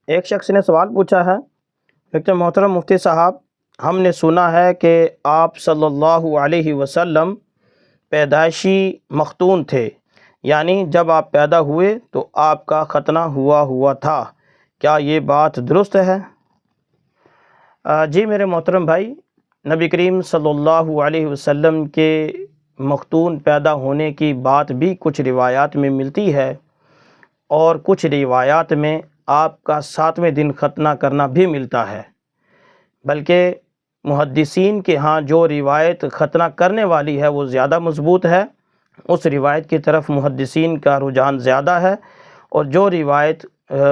ایک شخص نے سوال پوچھا ہے کہ محترم مفتی صاحب، ہم نے سنا ہے کہ آپ صلی اللہ علیہ وسلم پیدائشی مختون تھے، یعنی جب آپ پیدا ہوئے تو آپ کا ختنہ ہوا تھا، کیا یہ بات درست ہے؟ جی میرے محترم بھائی، نبی کریم صلی اللہ علیہ وسلم کے مختون پیدا ہونے کی بات بھی کچھ روایات میں ملتی ہے، اور کچھ روایات میں آپ کا 7ویں دن ختنہ کرنا بھی ملتا ہے۔ بلکہ محدثین کے ہاں جو روایت ختنہ کرنے والی ہے وہ زیادہ مضبوط ہے، اس روایت کی طرف محدثین کا رجحان زیادہ ہے، اور جو روایت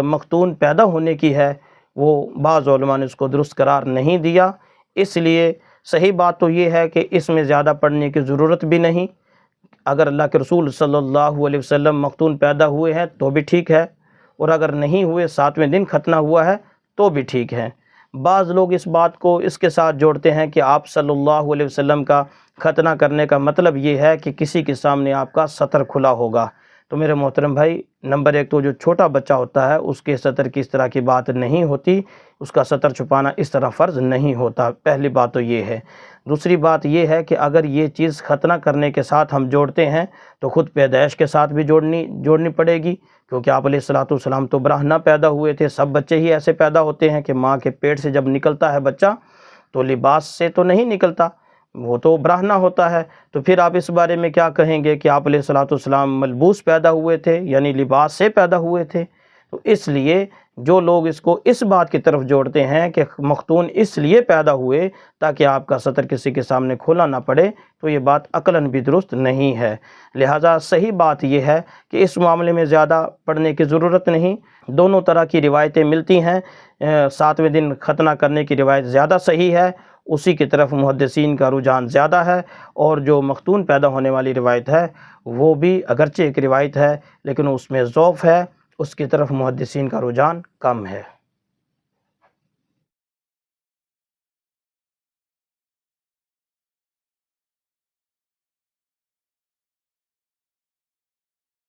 مختون پیدا ہونے کی ہے وہ بعض علماء نے اس کو درست قرار نہیں دیا۔ اس لیے صحیح بات تو یہ ہے کہ اس میں زیادہ پڑھنے کی ضرورت بھی نہیں۔ اگر اللہ کے رسول صلی اللہ علیہ وسلم مختون پیدا ہوئے ہیں تو بھی ٹھیک ہے، اور اگر نہیں ہوئے 7ویں دن ختنہ ہوا ہے تو بھی ٹھیک ہے۔ بعض لوگ اس بات کو اس کے ساتھ جوڑتے ہیں کہ آپ صلی اللہ علیہ وسلم کا ختنہ کرنے کا مطلب یہ ہے کہ کسی کے سامنے آپ کا سطر کھلا ہوگا۔ تو میرے محترم بھائی، نمبر ایک تو جو چھوٹا بچہ ہوتا ہے اس کے سطر کی اس طرح کی بات نہیں ہوتی، اس کا سطر چھپانا اس طرح فرض نہیں ہوتا، پہلی بات تو یہ ہے۔ دوسری بات یہ ہے کہ اگر یہ چیز ختنہ کرنے کے ساتھ ہم جوڑتے ہیں تو خود پیدائش کے ساتھ بھی جوڑنی پڑے گی، کیونکہ آپ علیہ الصلوۃ والسلام تو برہنہ پیدا ہوئے تھے۔ سب بچے ہی ایسے پیدا ہوتے ہیں کہ ماں کے پیٹ سے جب نکلتا ہے بچہ تو لباس سے تو نہیں نکلتا، وہ تو برہنہ ہوتا ہے۔ تو پھر آپ اس بارے میں کیا کہیں گے کہ آپ علیہ الصلوۃ والسلام ملبوس پیدا ہوئے تھے، یعنی لباس سے پیدا ہوئے تھے؟ تو اس لیے جو لوگ اس کو اس بات کی طرف جوڑتے ہیں کہ مختون اس لیے پیدا ہوئے تاکہ آپ کا سطر کسی کے سامنے کھولا نہ پڑے، تو یہ بات عقلاً بھی درست نہیں ہے۔ لہٰذا صحیح بات یہ ہے کہ اس معاملے میں زیادہ پڑھنے کی ضرورت نہیں۔ دونوں طرح کی روایتیں ملتی ہیں، 7ویں دن ختنہ کرنے کی روایت زیادہ صحیح ہے، اسی کی طرف محدثین کا رجحان زیادہ ہے، اور جو مختون پیدا ہونے والی روایت ہے وہ بھی اگرچہ ایک روایت ہے لیکن اس میں ضعف ہے، اس کی طرف محدثین کا رجحان کم ہے۔